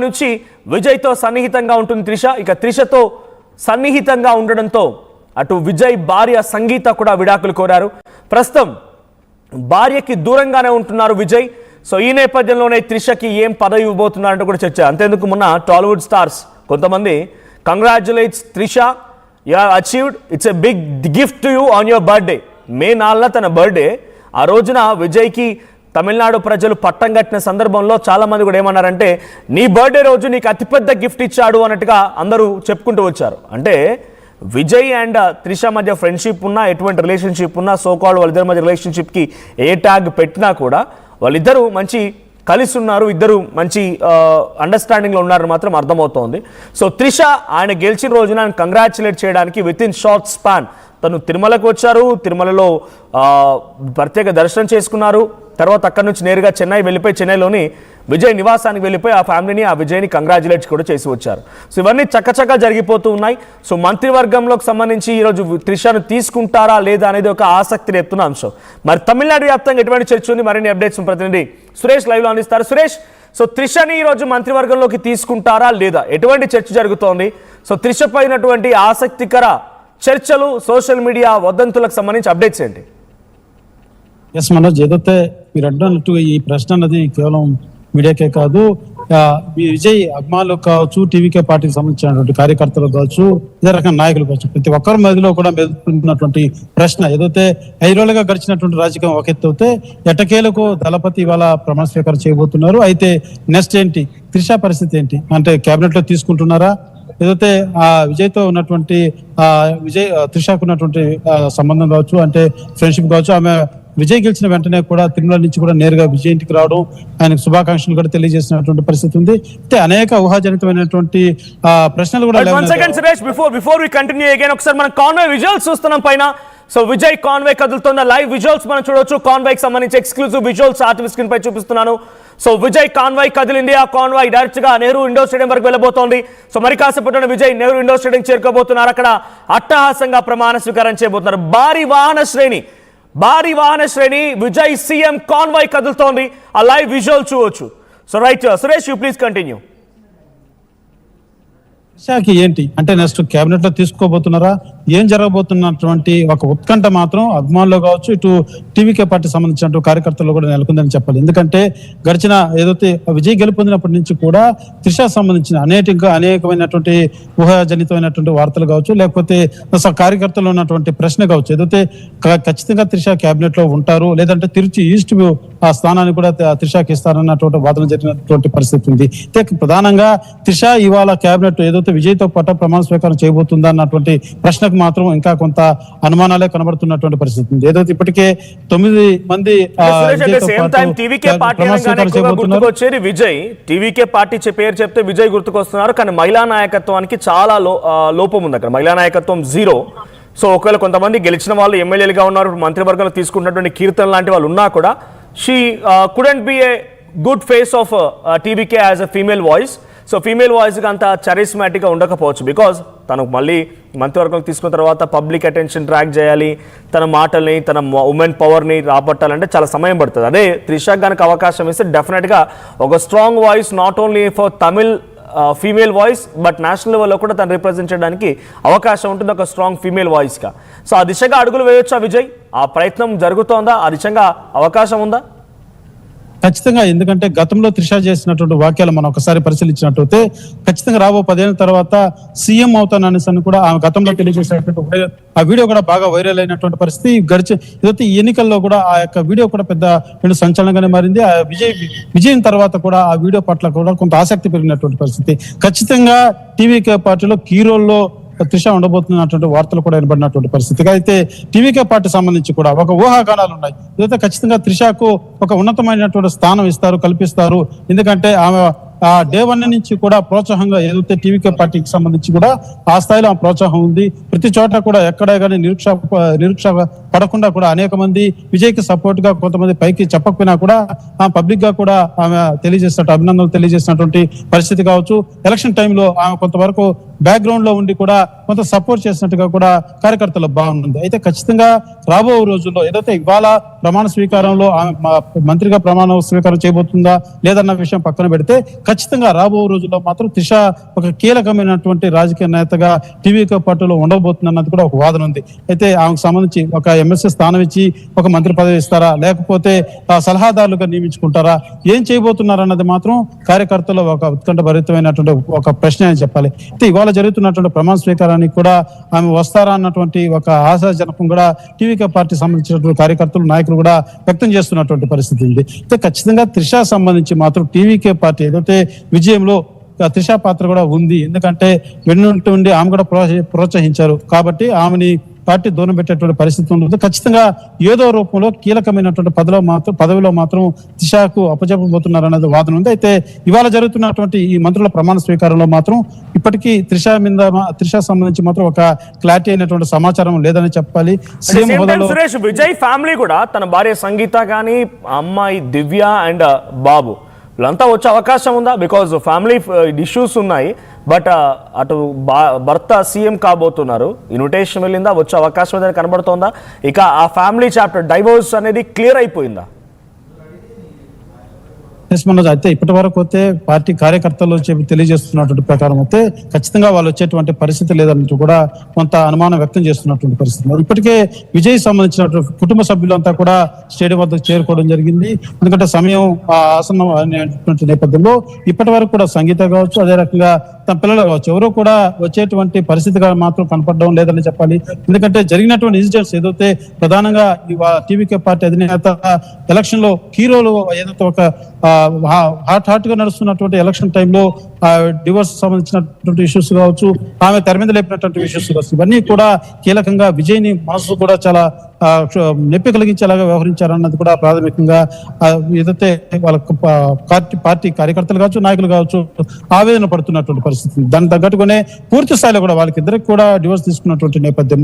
నుంచి విజయ్తో సన్నిహితంగా ఉంటుంది త్రిష. ఇక త్రిషతో సన్నిహితంగా ఉండడంతో అటు విజయ్ భార్య సంగీత కూడా విడాకులు కోరారు. ప్రస్తుతం భార్యకి దూరంగానే ఉంటున్నారు విజయ్. సో ఈ నేపథ్యంలోనే త్రిషకి ఏం పదవి ఇవ్వబోతున్నారంటూ కూడా చర్చ. అంతేందుకు మొన్న టాలీవుడ్ స్టార్స్ కొంతమంది congratulations Trisha, you have achieved, it's a big gift to you on your birthday. May 4 తన బర్త్డే. ఆ రోజున విజయ్కి తమిళనాడు ప్రజలు పట్టం కట్టిన సందర్భంలో చాలా మంది కూడా ఏమన్నారంటే నీ బర్త్డే రోజు నీకు అతిపెద్ద గిఫ్ట్ ఇచ్చాడు అన్నట్టుగా అందరూ చెప్పుకుంటూ వచ్చారు. అంటే విజయ్ అండ్ త్రిష మధ్య ఫ్రెండ్షిప్ ఉన్నా, ఎటువంటి రిలేషన్షిప్ ఉన్నా, సోకాల్డ్ వాళ్ళిద్దరి మధ్య రిలేషన్షిప్కి ఏ ట్యాగ్ పెట్టినా కూడా వాళ్ళిద్దరూ మంచి కలిసి ఉన్నారు, ఇద్దరు మంచి అండర్స్టాండింగ్లో ఉన్నారని మాత్రం అర్థమవుతోంది. సో త్రిష ఆయన గెలిచిన రోజున ఆయన కంగ్రాచులేట్ చేయడానికి విత్ ఇన్ షార్ట్ స్పాన్ తను తిరుమలకు వచ్చారు. తిరుమలలో ప్రత్యేక దర్శనం చేసుకున్నారు. తర్వాత అక్కడి నుంచి నేరుగా చెన్నై వెళ్ళిపోయి చెన్నైలోని విజయ్ నివాసానికి వెళ్ళిపోయి ఆ ఫ్యామిలీని, ఆ విజయ్ని కంగ్రాచులేట్స్ కూడా చేసి వచ్చారు. సో ఇవన్నీ చక్కచక్క జరిగిపోతూ ఉన్నాయి. సో మంత్రివర్గంలోకి సంబంధించి ఈరోజు త్రిషను తీసుకుంటారా లేదా అనేది ఒక ఆసక్తి రేపుతున్న అంశం. మరి తమిళనాడు వ్యాప్తంగా ఎటువంటి చర్చ ఉంది? మరిన్ని అప్డేట్స్ ప్రతినిధి సురేష్ లైవ్లో అందిస్తారు. సురేష్, సో త్రిషని ఈరోజు మంత్రివర్గంలోకి తీసుకుంటారా లేదా, ఎటువంటి చర్చ జరుగుతోంది? సో త్రిష పైనటువంటి ఆసక్తికర చర్చలు, సోషల్ మీడియా వదంతులకు సంబంధించి అప్డేట్స్ ఏంటి? ఎస్ మనోజ్, ఏదైతే మీరు అన్నట్టు ఈ ప్రశ్న అన్నది కేవలం మీడియాకే కాదు, విజయ్ అభిమానులు కావచ్చు, టీవీకే పార్టీకి సంబంధించినటువంటి కార్యకర్తలు కావచ్చు, ఇదే రకమైన నాయకులు కావచ్చు, ప్రతి ఒక్కరి మధ్యలో కూడా మెదులుతున్నటువంటి ప్రశ్న ఏదైతే 5 రోజులుగా గడిచినటువంటి రాజకీయం ఒక ఎత్తు అయితే ఎట్టకేలకు దళపతి ఇవాళ ప్రమాణ స్వీకారం చేయబోతున్నారు. అయితే నెక్స్ట్ ఏంటి, త్రిష పరిస్థితి ఏంటి అంటే కేబినెట్ లో తీసుకుంటున్నారా? ఏదైతే ఆ విజయ్తో ఉన్నటువంటి త్రిషకు ఉన్నటువంటి సంబంధం కావచ్చు, అంటే ఫ్రెండ్షిప్ కావచ్చు, ఆమె విజయ్ గెలిచిన వెంటనే కూడా తిరుమల నుంచి కూడా నేరుగా విజయ్ ఇంటికి రావడం, ఆయనకు శుభాకాంక్షలు కూడా తెలియజేసినటువంటి పరిస్థితి ఉంది. అయితే అనేక ఊహాజనితమైనటువంటి ప్రశ్నలు కూడా ఒకసారి మనం కాన్వే విజువల్స్ చూస్తున్నాం పైన. సో విజయ్ కాన్వే కదులుతున్న లైవ్ విజువల్స్ మనం చూడొచ్చు. కాన్వే కి సంబంధించి ఎక్స్క్లూజివ్ విజువల్స్ ఆర్టీవీ స్క్రీన్ పై చూపిస్తున్నాను. సో విజయ్ కాన్వాయ్ కదిలింది. ఆ కాన్వాయ్ డైరెక్ట్ గా నెహ్రూ ఇండోర్ స్టేడియం వరకు వెళ్ళబోతోంది. సో మరి కాసేపట్లో విజయ్ నెహ్రూ ఇండోర్ స్టేడియం చేరుకోబోతున్నారు. అక్కడ అట్టహాసంగా ప్రమాణ స్వీకారం చేయబోతున్నారు. భారీ వాహన శ్రేణి విజయ్ సీఎం కాన్వాయ్ కదులుతోంది. ఆ లైవ్ విజువల్ చూడొచ్చు. So right Suresh, you please continue. త్రిషకి ఏంటి అంటే నెక్స్ట్ కేబినెట్ లో తీసుకోబోతున్నారా, ఏం జరగబోతున్నటువంటి ఒక ఉత్కంఠ మాత్రం అభిమానులు కావచ్చు, ఇటు టీవీకే పార్టీ సంబంధించిన కార్యకర్తలు కూడా నెలకొందని చెప్పాలి. ఎందుకంటే గడిచిన ఏదైతే విజయ్ గెలుపొందినప్పటి నుంచి కూడా త్రిష సంబంధించిన అనేకమైనటువంటి ఊహాజనితమైనటువంటి వార్తలు కావచ్చు, లేకపోతే కార్యకర్తలు ఉన్నటువంటి ప్రశ్న కావచ్చు, ఏదైతే ఖచ్చితంగా త్రిష కేబినెట్ లో ఉంటారు, లేదంటే తిరుచి ఈస్ట్ ఆ స్థానాన్ని కూడా త్రిషకి ఇస్తారన్నటువంటి వాదన జరిగినటువంటి పరిస్థితి ఉంది. ప్రధానంగా త్రిష ఇవాళ కేబినెట్ ఏదైతే విజయ్తో పాటు ప్రమాణ స్వీకారం చేయబోతుందా అన్నటువంటి ప్రశ్నకు మాత్రం ఇంకా కొంత అనుమానాలే కనబడుతున్నటువంటి పరిస్థితి ఉంది. ఏదైతే ఇప్పటికే 9 మంది విజయ్ టీవీకే పార్టీ పేరు చెప్తే విజయ్ గుర్తుకొస్తున్నారు. కానీ మహిళా నాయకత్వానికి చాలా లోపం ఉంది అక్కడ. మహిళా నాయకత్వం 0. సో ఒకవేళ కొంతమంది గెలిచిన వాళ్ళు ఎమ్మెల్యేలుగా ఉన్నారు, మంత్రివర్గంలో తీసుకున్నటువంటి కీర్తన లాంటి వాళ్ళు ఉన్నా కూడా she couldn't be a good face of టీవీకే as a female voice. So female వాయిస్గా అంత చరిస్మాటిక్గా ఉండకపోవచ్చు. బికాజ్ తనకు మళ్ళీ మంత్రివర్గం తీసుకున్న తర్వాత పబ్లిక్ అటెన్షన్ ట్రాక్ చేయాలి, తన మాటల్ని, తన ఉమెన్ పవర్ని రాబట్టాలంటే చాలా సమయం పడుతుంది. అదే త్రిషకు కనుక అవకాశం ఇస్తే డెఫినెట్గా ఒక strong voice, not only for Tamil female voice but national లెవెల్లో కూడా తను రిప్రజెంట్ చేయడానికి అవకాశం ఉంటుంది ఒక స్ట్రాంగ్ ఫీమేల్ వాయిస్గా. సో ఆ దిశగా అడుగులు వేయొచ్చా విజయ్? ఆ ప్రయత్నం జరుగుతోందా? ఆ దిశగా అవకాశం ఉందా? ఖచ్చితంగా. ఎందుకంటే గతంలో త్రిష చేసినటువంటి వాక్యాలు మనం ఒకసారి పరిశీలించినట్లయితే ఖచ్చితంగా రాబో 10 ఏళ్ల తర్వాత సీఎం అవుతానని కూడా ఆమె గతంలో తెలియజేసినటువంటి ఆ వీడియో కూడా బాగా వైరల్ అయినటువంటి పరిస్థితి. ఏదైతే ఈ ఎన్నికల్లో కూడా ఆ యొక్క వీడియో కూడా పెద్ద సంచలనంగానే మారింది. ఆ విజయం తర్వాత కూడా ఆ వీడియో పట్ల కూడా కొంత ఆసక్తి పెరిగినటువంటి పరిస్థితి. ఖచ్చితంగా టీవీకే పార్టీలో కీ రోల్లో త్రిష ఉండబోతున్నటువంటి వార్తలు కూడా వినబడినటువంటి పరిస్థితి. అయితే టీవీకే పార్టీ సంబంధించి కూడా ఒక ఊహాగానాలు ఉన్నాయి. ఇదైతే ఖచ్చితంగా త్రిషకు ఒక ఉన్నతమైనటువంటి స్థానం కల్పిస్తారు. ఎందుకంటే ఆమె డే 1 నుంచి కూడా ప్రోత్సాహంగా ఏదైతే టీవీకే పార్టీకి సంబంధించి కూడా ఆ స్థాయిలో ఆ ప్రోత్సాహం ఉంది. ప్రతి చోట కూడా ఎక్కడే కానీ నిరుక్ష పడకుండా కూడా అనేక మంది విజయ్కి సపోర్ట్ గా, కొంతమంది పైకి చెప్పకపోయినా కూడా పబ్లిక్ గా కూడా ఆమె అభినందనలు తెలియజేసినటువంటి పరిస్థితి కావచ్చు. ఎలక్షన్ టైంలో ఆమె కొంతవరకు బ్యాక్గ్రౌండ్ లో ఉండి కూడా కొంత సపోర్ట్ చేసినట్టుగా కూడా కార్యకర్తల భావన ఉంది. అయితే ఖచ్చితంగా రాబో రోజుల్లో ఏదైతే ఇవాళ ప్రమాణ స్వీకారంలో మంత్రిగా ప్రమాణ స్వీకారం చేయబోతుందా లేదన్న విషయం పక్కన పెడితే ఖచ్చితంగా రాబో రోజుల్లో మాత్రం త్రిష ఒక కీలకమైనటువంటి రాజకీయ నేతగా టీవీకి పార్టీలో ఉండబోతుందన్నది కూడా ఒక వాదన ఉంది. అయితే ఆమెకు సంబంధించి ఒక ఎమ్మెల్సీ స్థానం ఇచ్చి ఒక మంత్రి పదవి ఇస్తారా లేకపోతే సలహాదారులుగా నియమించుకుంటారా ఏం చేయబోతున్నారు అన్నది మాత్రం కార్యకర్తలు ఒక ఉత్కంఠ భరితమైనటువంటి ఒక ప్రశ్న అని చెప్పాలి. అయితే ఇవాళ జరుగుతున్నటువంటి ప్రమాణ స్వీకారానికి కూడా ఆమె వస్తారా అన్నటువంటి ఒక ఆశాజనకం కూడా టీవీకే పార్టీ సంబంధించినటువంటి కార్యకర్తలు నాయకులు కూడా వ్యక్తం చేస్తున్నటువంటి పరిస్థితి ఉంది. అయితే ఖచ్చితంగా త్రిష సంబంధించి మాత్రం టీవీకే పార్టీ ఏదైతే విజయంలో త్రిష పాత్ర కూడా ఉంది. ఎందుకంటే వెన్నుంటుండి ఆమె కూడా ప్రోత్సహించారు కాబట్టి ఆమెని పార్టీ దూరం పెట్టేటువంటి పరిస్థితి ఉంటుంది. ఖచ్చితంగా ఏదో రూపంలో కీలకమైనటువంటి పదవిలో మాత్రం త్రిషకు అప్పచెప్పబోతున్నారు అనేది వాదన ఉంది. అయితే ఇవాళ జరుగుతున్నటువంటి ఈ మంత్రుల ప్రమాణ స్వీకారంలో మాత్రం ఇప్పటికీ త్రిష సంబంధించి మాత్రం ఒక క్లారిటీ అయినటువంటి సమాచారం లేదని చెప్పాలి. సీఎం హోదాలో సురేష్, విజయ్ ఫ్యామిలీ కూడా తన భార్య సంగీత కానీ అమ్మాయి దివ్య అండ్ బాబు వీళ్ళంతా వచ్చే అవకాశం ఉందా? బికాజ్ ఫ్యామిలీ ఇష్యూస్ ఉన్నాయి, బట్ అటు భర్త సీఎం కాబోతున్నారు, ఇన్విటేషన్ వెళ్ళిందా, వచ్చే అవకాశం ఏదైనా కనబడుతోందా? ఇక ఆ ఫ్యామిలీ చాప్టర్ డైవోర్స్ అనేది క్లియర్ అయిపోయిందా? అయితే ఇప్పటి వరకు అయితే పార్టీ కార్యకర్తలు తెలియజేస్తున్నటువంటి ప్రకారం అయితే ఖచ్చితంగా వాళ్ళు వచ్చేటువంటి పరిస్థితి లేదన్నట్టు కూడా కొంత అనుమానం వ్యక్తం చేస్తున్నటువంటి పరిస్థితి. ఇప్పటికే విజయ్ సంబంధించినటువంటి కుటుంబ సభ్యులంతా కూడా స్టేడియం వద్దకు చేరుకోవడం జరిగింది. ఎందుకంటే సమయం ఆసనం అనేటువంటి నేపథ్యంలో ఇప్పటి వరకు కూడా సంగీత కావచ్చు, అదే రకంగా తన పిల్లలు కావచ్చు, ఎవరో కూడా వచ్చేటువంటి పరిస్థితిగా మాత్రం కనపడడం లేదని చెప్పాలి. ఎందుకంటే జరిగినటువంటి ఇన్సిడెంట్స్ ఏదైతే ప్రధానంగా టీవీకే పార్టీ అధినేత ఎలక్షన్ లో హీరోలు ఏదైతే ఒక హాట్ గా నడుస్తున్నటువంటి ఎలక్షన్ టైంలో డివోర్స్ సంబంధించినటువంటి ఇష్యూస్ కావచ్చు, ఆమె తెర మీద లేపినటువంటి ఇష్యూస్ కావచ్చు, ఇవన్నీ కూడా కీలకంగా విజయ్ ని మనసు కూడా చాలా నొప్పి కలిగించేలాగా వ్యవహరించారన్నది కూడా ప్రాథమికంగా ఏదైతే వాళ్ళ పార్టీ కార్యకర్తలు కావచ్చు, నాయకులు కావచ్చు ఆవేదన పడుతున్నటువంటి పరిస్థితి. దానికి తగ్గట్టుగానే పూర్తి స్థాయిలో కూడా వాళ్ళకిద్దరికి కూడా డివోర్స్ తీసుకున్నటువంటి నేపథ్యంలో